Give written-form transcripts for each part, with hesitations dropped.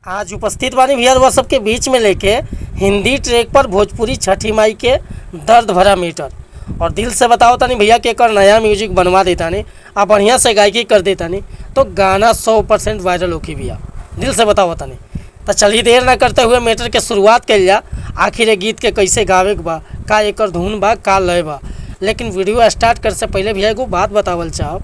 आज उपस्थित बानी भैया वह सबके बीच में लेके हिंदी ट्रैक पर भोजपुरी छठी माई के दर्द भरा मीटर। और दिल से बताओ तानी भैया के एक नया म्यूजिक बनवा देता नहीं आप बढ़िया से गायकी कर देता नहीं तो गाना 100% वायरल होगी भैया। दिल से बताओ तानी तो चलिए देर ना करते हुए मैटर के शुरुआत कर लिया। आखिर गीत के कैसे गावे के बा, का एक धुन बा, का लय बा। लेकिन वीडियो स्टार्ट कर से पहले भैया एगो बात बतावल चाहब,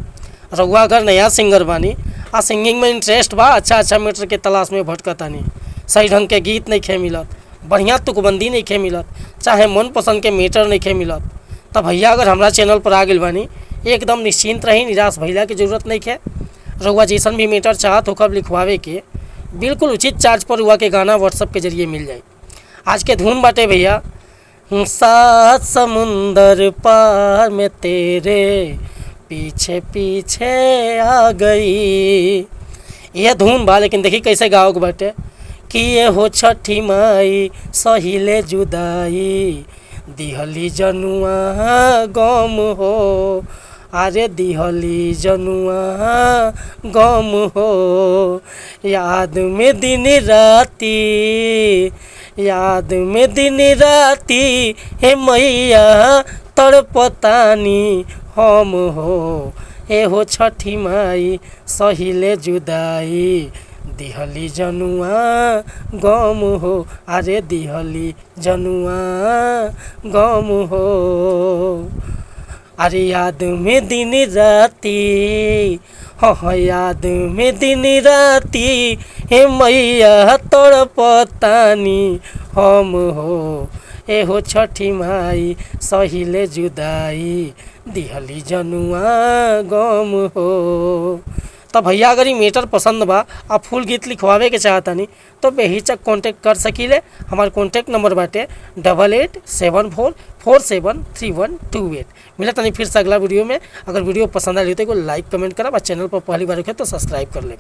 रउआ अगर नया सिंगर बानी आ सिंगिंग में इंटरेस्ट बा, अच्छा मैटर के तलाश में भटकतानी, सही ढंग के गीत नहीं खे मिलत, बढ़िया तुकबंदी नहीं खे मिलत, चाहे मन पसंद के मैटर नहीं खे मिलत, तब भैया अगर हमारा चैनल पर आ गए बानी एकदम निश्चिंत रही, निराश भैया की जरूरत नहीं है। रउआ जैसन भी मैटर चाहत होकर लिखवावे के बिल्कुल उचित चार्ज पर हुआ के गाना व्हाट्सअप के जरिए मिल जाए। आज के धुन बाटे भैया, सात समुंदर पार में तेरे पीछे पीछे आ गई, यह धुन बा। लेकिन देखी कैसे गाओ के बाटे कि ये हो छठी माई सहिले जुदाई, दिहली जनुआ गम हो, अरे दिहली जनुआ गम हो, याद में दिन राती, याद में दिन राती हे मैया तड़पतानी हम हो, ए हो छठी माई सहिले जुदाई, दिहली जनुआ गम हो, अरे दिहली जनुआ गम हो, अरे याद में दिन राती, हाँ याद में दिन राती हे मैया तड़पतानी हम हो, ए हो छठी माई सहिले जुदाई, दिहली जनुआ गम हो। तो भैया अगर ये मैटर पसंद बा आप फुल गीत लिखवावे के चाहतानी तो बेहिचक कांटेक्ट कर सकीले। हमार कांटेक्ट नंबर बाटे 8874473128। मिला तनी फिर से अगला वीडियो में। अगर वीडियो पसंद आई तो लाइक कमेंट करब और चैनल पर पहली बार हो तो सब्सक्राइब कर ले।